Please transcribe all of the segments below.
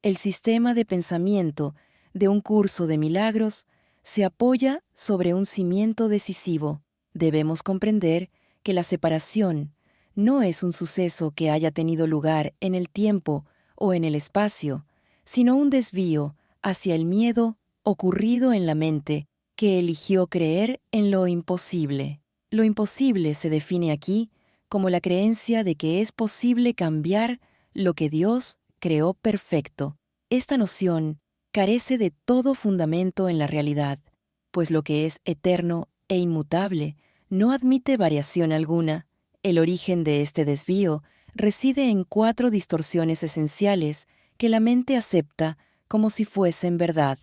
El sistema de pensamiento de un curso de milagros se apoya sobre un cimiento decisivo. Debemos comprender que la separación no es un suceso que haya tenido lugar en el tiempo o en el espacio, sino un desvío hacia el miedo ocurrido en la mente que eligió creer en lo imposible. Lo imposible se define aquí como la creencia de que es posible cambiar lo que Dios creó perfecto. Esta noción carece de todo fundamento en la realidad, pues lo que es eterno e inmutable no admite variación alguna. El origen de este desvío reside en 4 distorsiones esenciales que la mente acepta como si fuesen verdad.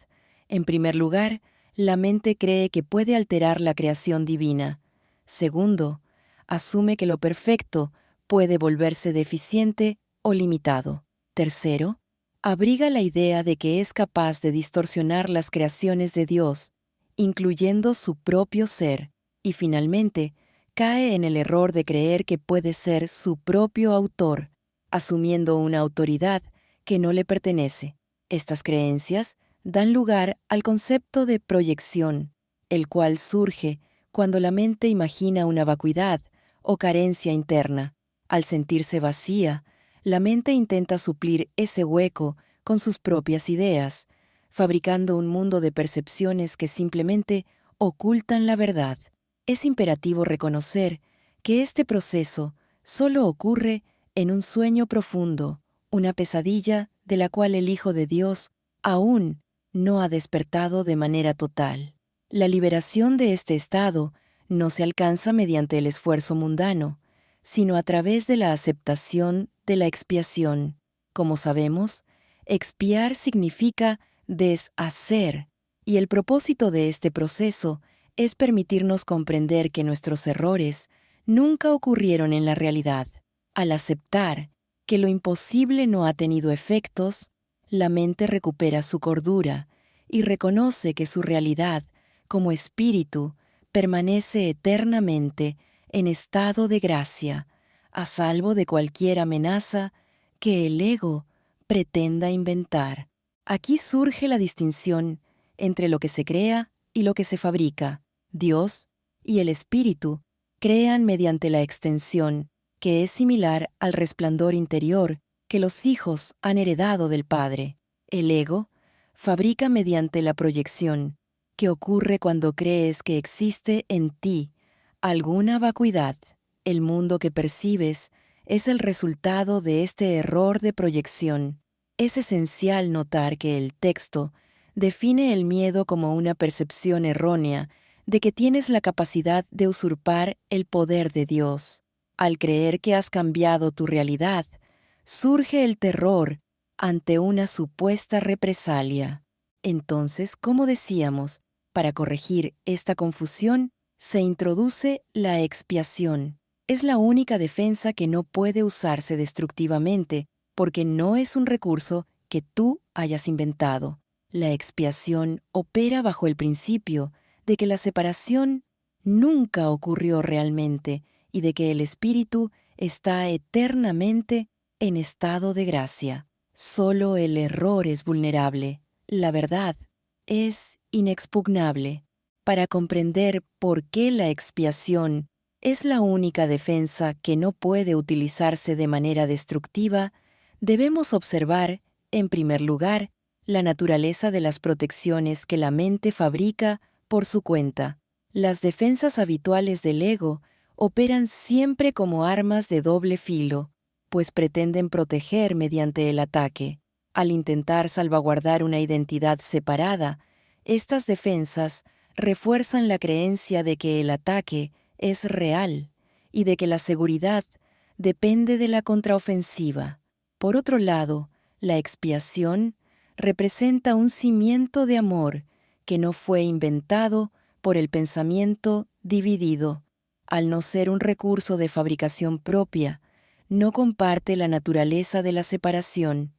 En primer lugar, la mente cree que puede alterar la creación divina. Segundo, asume que lo perfecto puede volverse deficiente o limitado. Tercero, abriga la idea de que es capaz de distorsionar las creaciones de Dios, incluyendo su propio ser. Y finalmente, cae en el error de creer que puede ser su propio autor, asumiendo una autoridad que no le pertenece. Estas creencias dan lugar al concepto de proyección, el cual surge cuando la mente imagina una vacuidad o carencia interna. Al sentirse vacía, la mente intenta suplir ese hueco con sus propias ideas, fabricando un mundo de percepciones que simplemente ocultan la verdad. Es imperativo reconocer que este proceso solo ocurre en un sueño profundo, una pesadilla de la cual el Hijo de Dios aún no ha despertado de manera total. La liberación de este estado no se alcanza mediante el esfuerzo mundano, sino a través de la aceptación de la expiación. Como sabemos, expiar significa deshacer, y el propósito de este proceso es permitirnos comprender que nuestros errores nunca ocurrieron en la realidad. Al aceptar que lo imposible no ha tenido efectos, la mente recupera su cordura y reconoce que su realidad, como espíritu, permanece eternamente en estado de gracia, a salvo de cualquier amenaza que el ego pretenda inventar. Aquí surge la distinción entre lo que se crea y lo que se fabrica. Dios y el espíritu crean mediante la extensión, que es similar al resplandor interior que los hijos han heredado del Padre. El ego fabrica mediante la proyección, que ocurre cuando crees que existe en ti alguna vacuidad. El mundo que percibes es el resultado de este error de proyección. Es esencial notar que el texto define el miedo como una percepción errónea de que tienes la capacidad de usurpar el poder de Dios. Al creer que has cambiado tu realidad, surge el terror ante una supuesta represalia. Entonces, como decíamos, para corregir esta confusión, se introduce la expiación. Es la única defensa que no puede usarse destructivamente, porque no es un recurso que tú hayas inventado. La expiación opera bajo el principio de que la separación nunca ocurrió realmente y de que el espíritu está eternamente en estado de gracia. Solo el error es vulnerable. La verdad es inexpugnable. Para comprender por qué la expiación es la única defensa que no puede utilizarse de manera destructiva, debemos observar, en primer lugar, la naturaleza de las protecciones que la mente fabrica por su cuenta. Las defensas habituales del ego operan siempre como armas de doble filo, pues pretenden proteger mediante el ataque. Al intentar salvaguardar una identidad separada, estas defensas refuerzan la creencia de que el ataque es real y de que la seguridad depende de la contraofensiva. Por otro lado, la expiación representa un cimiento de amor que no fue inventado por el pensamiento dividido. Al no ser un recurso de fabricación propia, no comparte la naturaleza de la separación,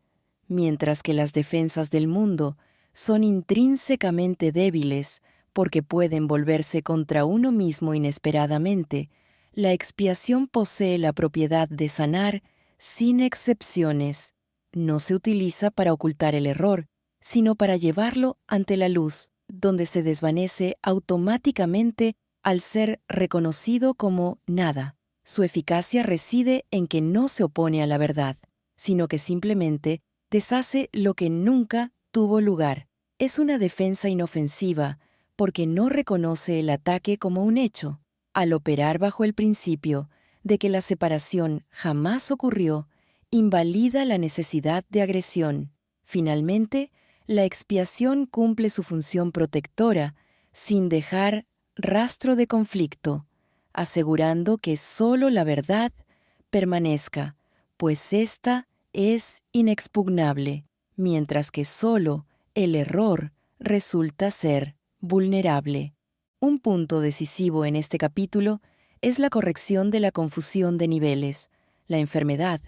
mientras que las defensas del mundo son intrínsecamente débiles porque pueden volverse contra uno mismo inesperadamente. La expiación posee la propiedad de sanar sin excepciones. no se utiliza para ocultar el error, sino para llevarlo ante la luz, donde se desvanece automáticamente al ser reconocido como nada. Su eficacia reside en que no se opone a la verdad, sino que simplemente deshace lo que nunca tuvo lugar. Es una defensa inofensiva porque no reconoce el ataque como un hecho. Al operar bajo el principio de que la separación jamás ocurrió, invalida la necesidad de agresión. Finalmente, la expiación cumple su función protectora sin dejar rastro de conflicto, asegurando que solo la verdad permanezca, pues ésta es inexpugnable, mientras que solo el error resulta ser vulnerable. Un punto decisivo en este capítulo es la corrección de la confusión de niveles. La enfermedad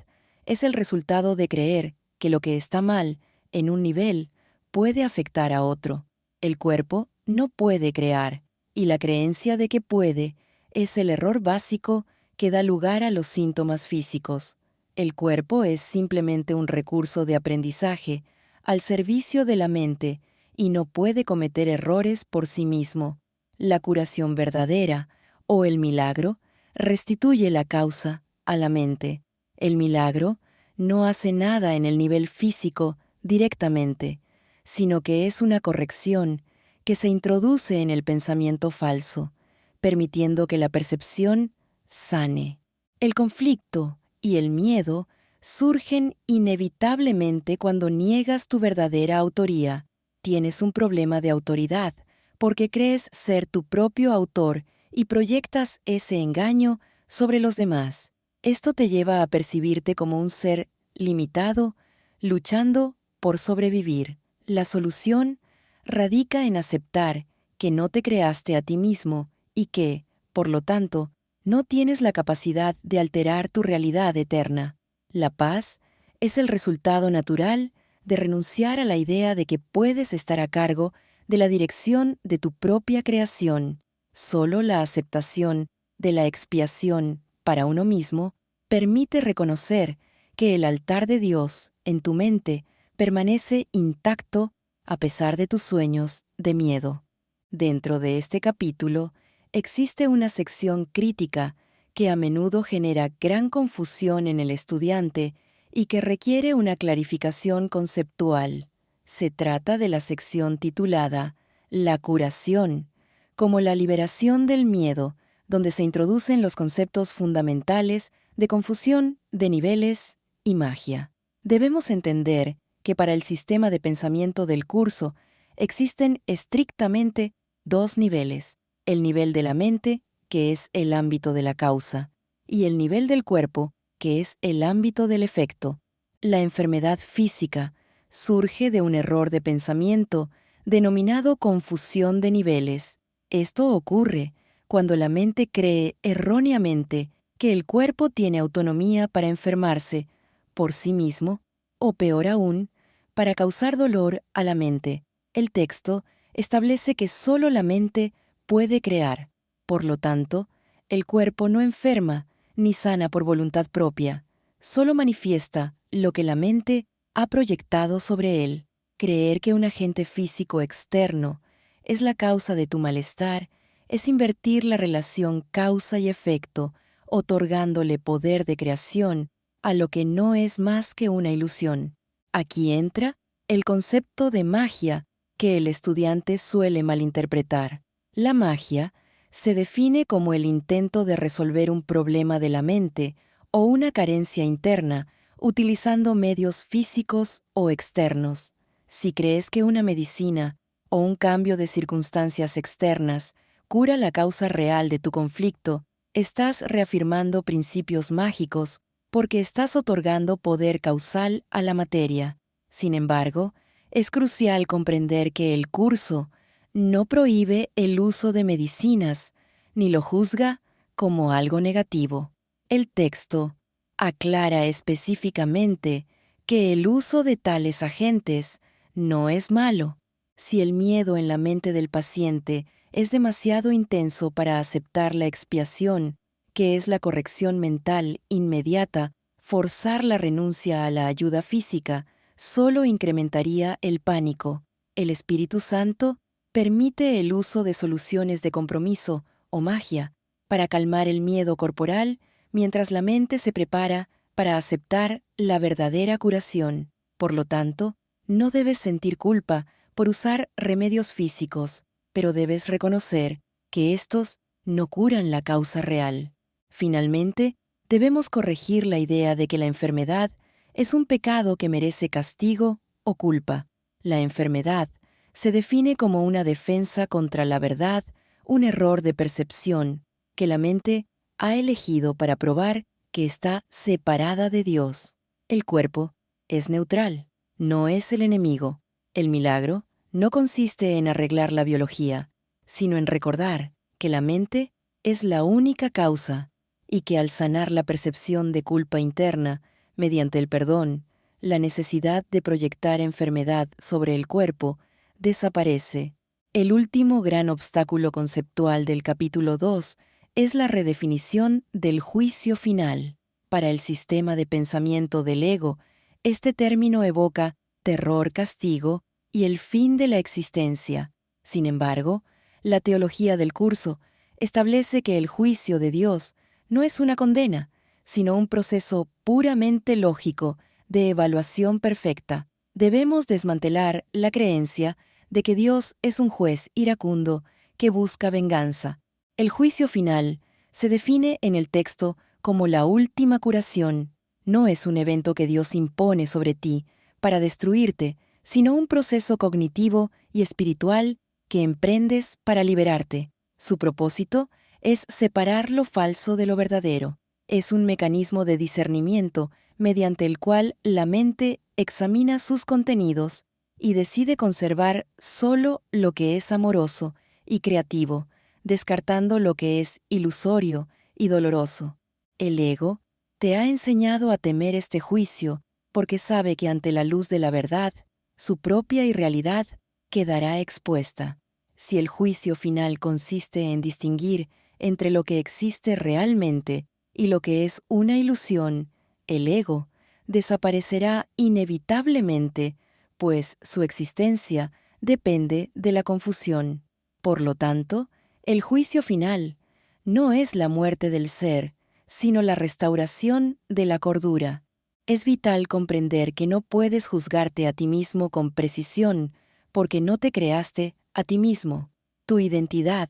es el resultado de creer que lo que está mal en un nivel puede afectar a otro. El cuerpo no puede crear, y la creencia de que puede es el error básico que da lugar a los síntomas físicos. El cuerpo es simplemente un recurso de aprendizaje al servicio de la mente y no puede cometer errores por sí mismo. La curación verdadera, o el milagro, restituye la causa a la mente. El milagro no hace nada en el nivel físico directamente, sino que es una corrección que se introduce en el pensamiento falso, permitiendo que la percepción sane. El conflicto y el miedo surgen inevitablemente cuando niegas tu verdadera autoría. Tienes un problema de autoridad, porque crees ser tu propio autor y proyectas ese engaño sobre los demás. Esto te lleva a percibirte como un ser limitado, luchando por sobrevivir. La solución radica en aceptar que no te creaste a ti mismo y que, por lo tanto, no tienes la capacidad de alterar tu realidad eterna. La paz es el resultado natural de renunciar a la idea de que puedes estar a cargo de la dirección de tu propia creación. Solo la aceptación de la expiación para uno mismo permite reconocer que el altar de Dios en tu mente permanece intacto a pesar de tus sueños de miedo. Dentro de este capítulo existe una sección crítica que a menudo genera gran confusión en el estudiante y que requiere una clarificación conceptual. Se trata de la sección titulada La curación, como la liberación del miedo, donde se introducen los conceptos fundamentales de confusión de niveles y magia. Debemos entender que para el sistema de pensamiento del curso existen estrictamente dos niveles: el nivel de la mente, que es el ámbito de la causa, y el nivel del cuerpo, que es el ámbito del efecto. La enfermedad física surge de un error de pensamiento denominado confusión de niveles. Esto ocurre cuando la mente cree erróneamente que el cuerpo tiene autonomía para enfermarse por sí mismo, o peor aún, para causar dolor a la mente. El texto establece que solo la mente puede crear. Por lo tanto, el cuerpo no enferma ni sana por voluntad propia, solo manifiesta lo que la mente ha proyectado sobre él. Creer que un agente físico externo es la causa de tu malestar es invertir la relación causa y efecto, otorgándole poder de creación a lo que no es más que una ilusión. Aquí entra el concepto de magia que el estudiante suele malinterpretar. La magia se define como el intento de resolver un problema de la mente o una carencia interna utilizando medios físicos o externos. Si crees que una medicina o un cambio de circunstancias externas cura la causa real de tu conflicto, estás reafirmando principios mágicos porque estás otorgando poder causal a la materia. Sin embargo, es crucial comprender que el curso no prohíbe el uso de medicinas, ni lo juzga como algo negativo. El texto aclara específicamente que el uso de tales agentes no es malo. Si el miedo en la mente del paciente es demasiado intenso para aceptar la expiación, que es la corrección mental inmediata, Forzar la renuncia a la ayuda física solo incrementaría el pánico. El Espíritu Santo permite el uso de soluciones de compromiso o magia para calmar el miedo corporal mientras la mente se prepara para aceptar la verdadera curación. Por lo tanto, no debes sentir culpa por usar remedios físicos, pero debes reconocer que estos no curan la causa real. Finalmente, debemos corregir la idea de que la enfermedad es un pecado que merece castigo o culpa. La enfermedad se define como una defensa contra la verdad, un error de percepción que la mente ha elegido para probar que está separada de Dios. El cuerpo es neutral, no es el enemigo. El milagro no consiste en arreglar la biología, sino en recordar que la mente es la única causa y que al sanar la percepción de culpa interna mediante el perdón, la necesidad de proyectar enfermedad sobre el cuerpo desaparece. El último gran obstáculo conceptual del capítulo 2 es la redefinición del juicio final. Para el sistema de pensamiento del ego, este término evoca terror-castigo y el fin de la existencia. Sin embargo, la teología del curso establece que el juicio de Dios no es una condena, sino un proceso puramente lógico de evaluación perfecta. Debemos desmantelar la creencia de que Dios es un juez iracundo que busca venganza. El juicio final se define en el texto como la última curación. No es un evento que Dios impone sobre ti para destruirte, sino un proceso cognitivo y espiritual que emprendes para liberarte. Su propósito es separar lo falso de lo verdadero. Es un mecanismo de discernimiento mediante el cual la mente examina sus contenidos y decide conservar solo lo que es amoroso y creativo, descartando lo que es ilusorio y doloroso. El ego te ha enseñado a temer este juicio porque sabe que ante la luz de la verdad, su propia irrealidad quedará expuesta. Si el juicio final consiste en distinguir entre lo que existe realmente y lo que es una ilusión, el ego desaparecerá inevitablemente, pues su existencia depende de la confusión. Por lo tanto, el juicio final no es la muerte del ser, sino la restauración de la cordura. Es vital comprender que no puedes juzgarte a ti mismo con precisión, porque no te creaste a ti mismo. Tu identidad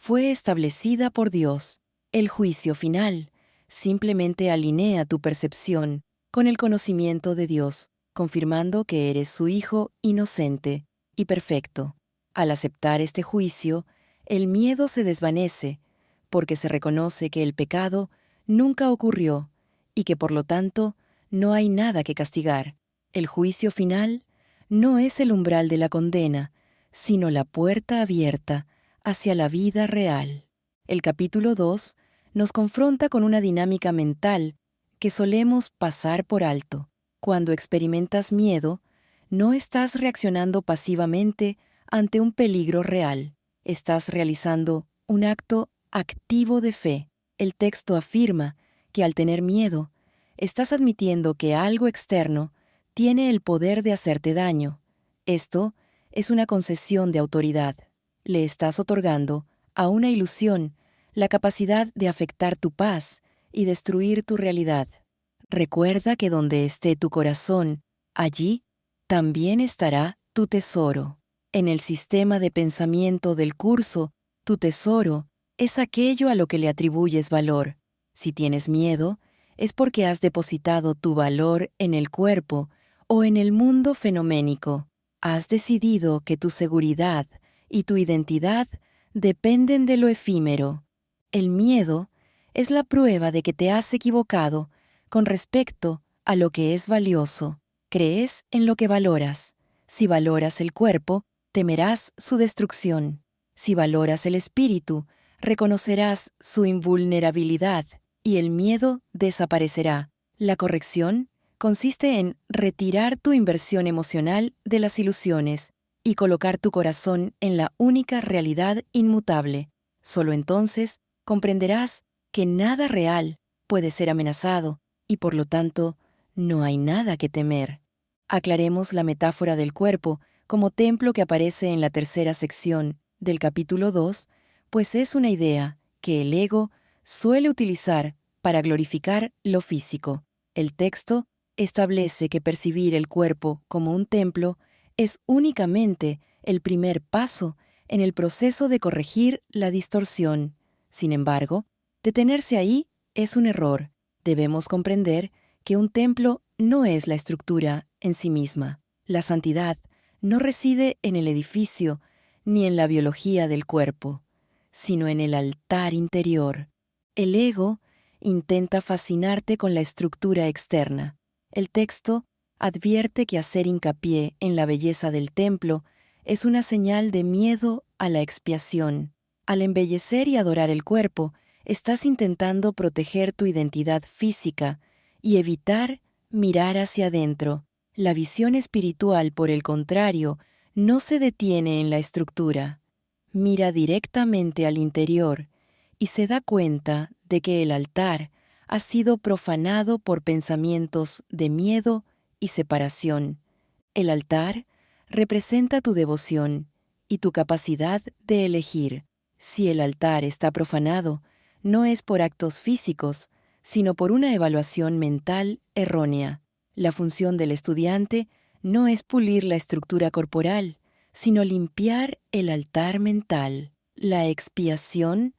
fue establecida por Dios. El juicio final simplemente alinea tu percepción con el conocimiento de Dios, confirmando que eres su hijo inocente y perfecto. Al aceptar este juicio, el miedo se desvanece, porque se reconoce que el pecado nunca ocurrió y que por lo tanto no hay nada que castigar. El juicio final no es el umbral de la condena, sino la puerta abierta hacia la vida real. El capítulo 2 nos confronta con una dinámica mental que solemos pasar por alto. Cuando experimentas miedo, no estás reaccionando pasivamente ante un peligro real. Estás realizando un acto activo de fe. El texto afirma que al tener miedo, estás admitiendo que algo externo tiene el poder de hacerte daño. Esto es una concesión de autoridad. Le estás otorgando a una ilusión la capacidad de afectar tu paz y destruir tu realidad. Recuerda que donde esté tu corazón, allí también estará tu tesoro. En el sistema de pensamiento del curso, tu tesoro es aquello a lo que le atribuyes valor. Si tienes miedo, es porque has depositado tu valor en el cuerpo o en el mundo fenoménico. Has decidido que tu seguridad y tu identidad dependen de lo efímero. El miedo es la prueba de que te has equivocado con respecto a lo que es valioso. Crees en lo que valoras. Si valoras el cuerpo, temerás su destrucción. Si valoras el espíritu, reconocerás su invulnerabilidad y el miedo desaparecerá. La corrección consiste en retirar tu inversión emocional de las ilusiones y colocar tu corazón en la única realidad inmutable. Solo entonces comprenderás que nada real puede ser amenazado y por lo tanto no hay nada que temer. Aclaremos la metáfora del cuerpo como templo que aparece en la tercera sección del capítulo 2, pues es una idea que el ego suele utilizar para glorificar lo físico. El texto establece que percibir el cuerpo como un templo es únicamente el primer paso en el proceso de corregir la distorsión. Sin embargo, detenerse ahí es un error. Debemos comprender que un templo no es la estructura en sí misma. La santidad no reside en el edificio ni en la biología del cuerpo, sino en el altar interior. El ego intenta fascinarte con la estructura externa. El texto advierte que hacer hincapié en la belleza del templo es una señal de miedo a la expiación. Al embellecer y adorar el cuerpo, estás intentando proteger tu identidad física y evitar mirar hacia adentro. La visión espiritual, por el contrario, no se detiene en la estructura. Mira directamente al interior y se da cuenta de que el altar ha sido profanado por pensamientos de miedo y separación. El altar representa tu devoción y tu capacidad de elegir. Si el altar está profanado, no es por actos físicos, sino por una evaluación mental errónea. La función del estudiante no es pulir la estructura corporal, sino limpiar el altar mental. La expiación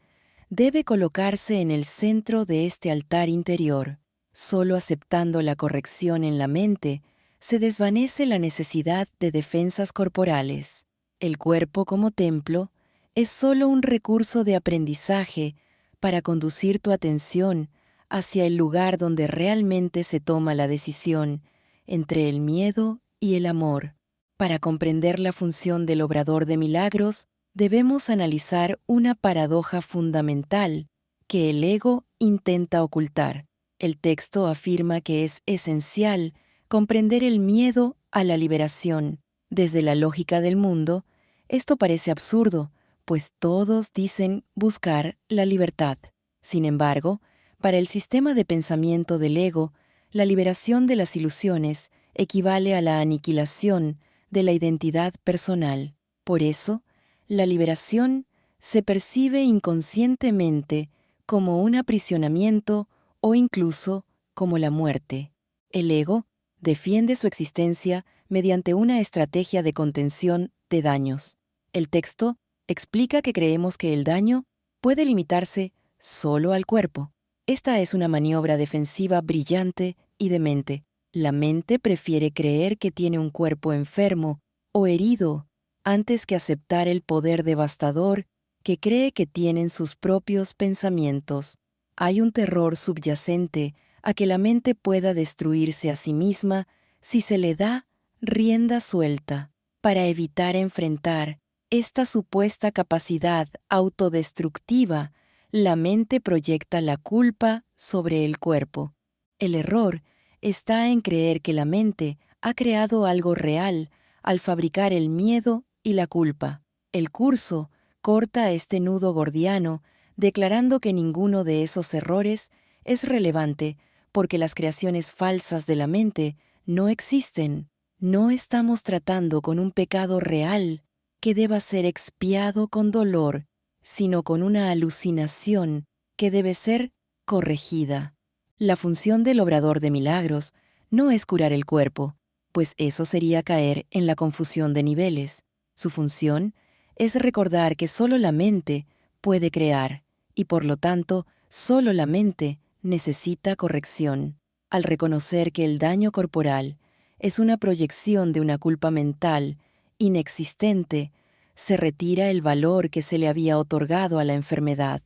debe colocarse en el centro de este altar interior. Solo aceptando la corrección en la mente, se desvanece la necesidad de defensas corporales. El cuerpo como templo es solo un recurso de aprendizaje para conducir tu atención hacia el lugar donde realmente se toma la decisión entre el miedo y el amor. Para comprender la función del obrador de milagros, debemos analizar una paradoja fundamental que el ego intenta ocultar. El texto afirma que es esencial comprender el miedo a la liberación. Desde la lógica del mundo, esto parece absurdo, pues todos dicen buscar la libertad. Sin embargo, para el sistema de pensamiento del ego, la liberación de las ilusiones equivale a la aniquilación de la identidad personal. Por eso, la liberación se percibe inconscientemente como un aprisionamiento o incluso como la muerte. El ego defiende su existencia mediante una estrategia de contención de daños. El texto explica que creemos que el daño puede limitarse solo al cuerpo. Esta es una maniobra defensiva brillante y demente. La mente prefiere creer que tiene un cuerpo enfermo o herido antes que aceptar el poder devastador que cree que tienen sus propios pensamientos. Hay un terror subyacente a que la mente pueda destruirse a sí misma si se le da rienda suelta. Para evitar enfrentar esta supuesta capacidad autodestructiva, la mente proyecta la culpa sobre el cuerpo. El error está en creer que la mente ha creado algo real al fabricar el miedo y la culpa. El curso corta este nudo gordiano, declarando que ninguno de esos errores es relevante porque las creaciones falsas de la mente no existen. No estamos tratando con un pecado real que deba ser expiado con dolor, sino con una alucinación que debe ser corregida. La función del obrador de milagros no es curar el cuerpo, pues eso sería caer en la confusión de niveles. Su función es recordar que solo la mente puede crear, y por lo tanto, solo la mente necesita corrección. Al reconocer que el daño corporal es una proyección de una culpa mental inexistente, se retira el valor que se le había otorgado a la enfermedad.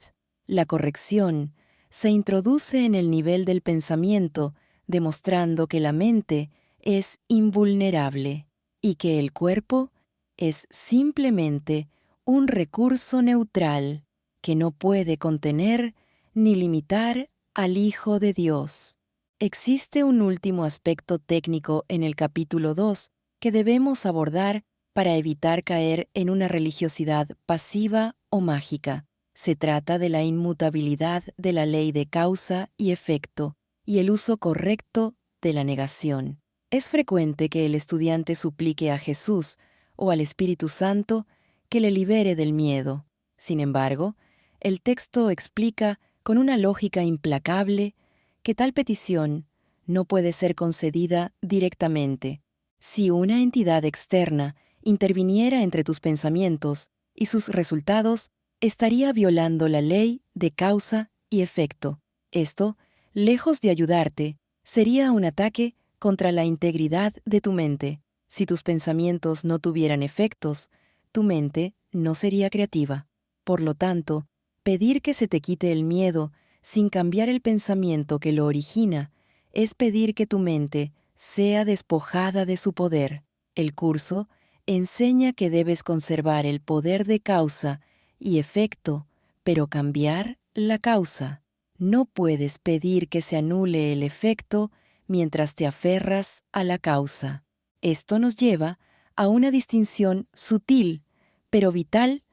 La corrección se introduce en el nivel del pensamiento, demostrando que la mente es invulnerable y que el cuerpo es simplemente un recurso neutral que no puede contener ni limitar al Hijo de Dios. Existe un último aspecto técnico en el capítulo 2 que debemos abordar para evitar caer en una religiosidad pasiva o mágica. Se trata de la inmutabilidad de la ley de causa y efecto. y el uso correcto de la negación. Es frecuente que el estudiante suplique a Jesús o al Espíritu Santo que le libere del miedo. Sin embargo, el texto explica con una lógica implacable que tal petición no puede ser concedida directamente. Si una entidad externa interviniera entre tus pensamientos y sus resultados, estaría violando la ley de causa y efecto. Esto, lejos de ayudarte, sería un ataque contra la integridad de tu mente. Si tus pensamientos no tuvieran efectos, tu mente no sería creativa. Por lo tanto, pedir que se te quite el miedo sin cambiar el pensamiento que lo origina es pedir que tu mente sea despojada de su poder. El curso enseña que debes conservar el poder de causa y efecto, pero cambiar la causa. No puedes pedir que se anule el efecto mientras te aferras a la causa. Esto nos lleva a una distinción sutil, pero vital,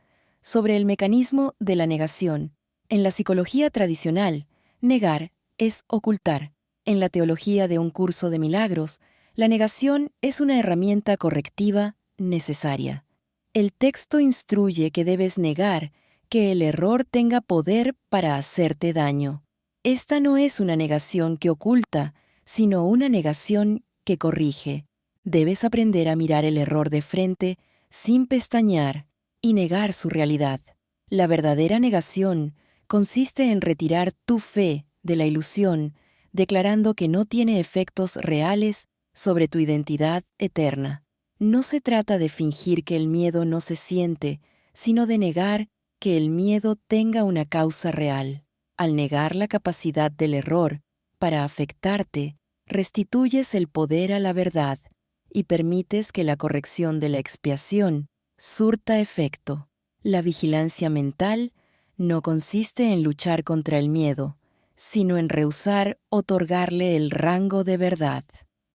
sobre el mecanismo de la negación. En la psicología tradicional, negar es ocultar. En la teología de un curso de milagros, la negación es una herramienta correctiva necesaria. El texto instruye que debes negar que el error tenga poder para hacerte daño. Esta no es una negación que oculta, sino una negación que corrige. Debes aprender a mirar el error de frente sin pestañear y negar su realidad. La verdadera negación consiste en retirar tu fe de la ilusión, declarando que no tiene efectos reales sobre tu identidad eterna. No se trata de fingir que el miedo no se siente, sino de negar que el miedo tenga una causa real. Al negar la capacidad del error para afectarte, restituyes el poder a la verdad y permites que la corrección de la expiación surta efecto. La vigilancia mental no consiste en luchar contra el miedo, sino en rehusar otorgarle el rango de verdad.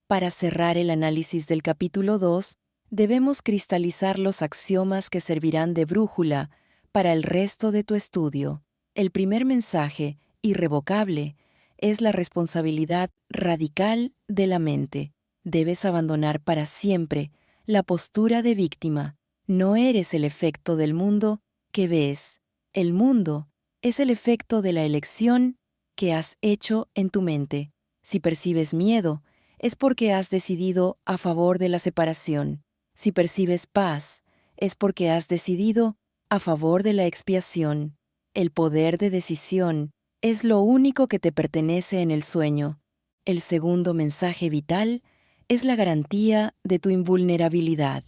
Para cerrar el análisis del capítulo 2, debemos cristalizar los axiomas que servirán de brújula para el resto de tu estudio. El primer mensaje, irrevocable, es la responsabilidad radical de la mente. Debes abandonar para siempre la postura de víctima. No eres el efecto del mundo que ves. El mundo es el efecto de la elección que has hecho en tu mente. Si percibes miedo, es porque has decidido a favor de la separación. Si percibes paz, es porque has decidido a favor de la expiación. El poder de decisión es lo único que te pertenece en el sueño. El segundo mensaje vital es la garantía de tu invulnerabilidad.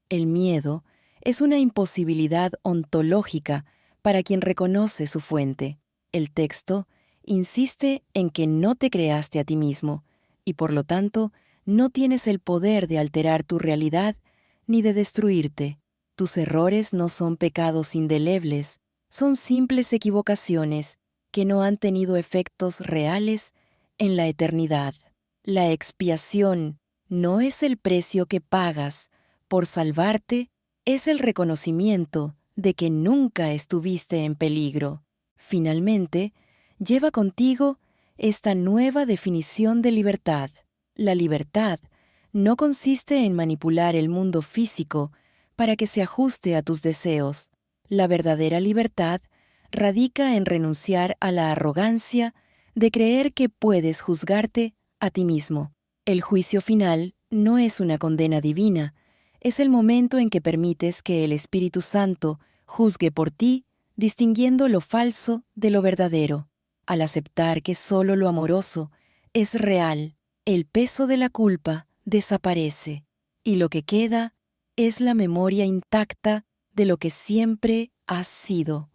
El miedo es una imposibilidad ontológica para quien reconoce su fuente. El texto insiste en que no te creaste a ti mismo y por lo tanto no tienes el poder de alterar tu realidad ni de destruirte. Tus errores no son pecados indelebles, son simples equivocaciones que no han tenido efectos reales en la eternidad. La expiación no es el precio que pagas por salvarte, es el reconocimiento de que nunca estuviste en peligro. Finalmente, lleva contigo esta nueva definición de libertad. La libertad no consiste en manipular el mundo físico para que se ajuste a tus deseos. La verdadera libertad radica en renunciar a la arrogancia de creer que puedes juzgarte a ti mismo. El juicio final no es una condena divina, es el momento en que permites que el Espíritu Santo juzgue por ti, distinguiendo lo falso de lo verdadero. Al aceptar que solo lo amoroso es real, el peso de la culpa desaparece, y lo que queda es la memoria intacta de lo que siempre has sido.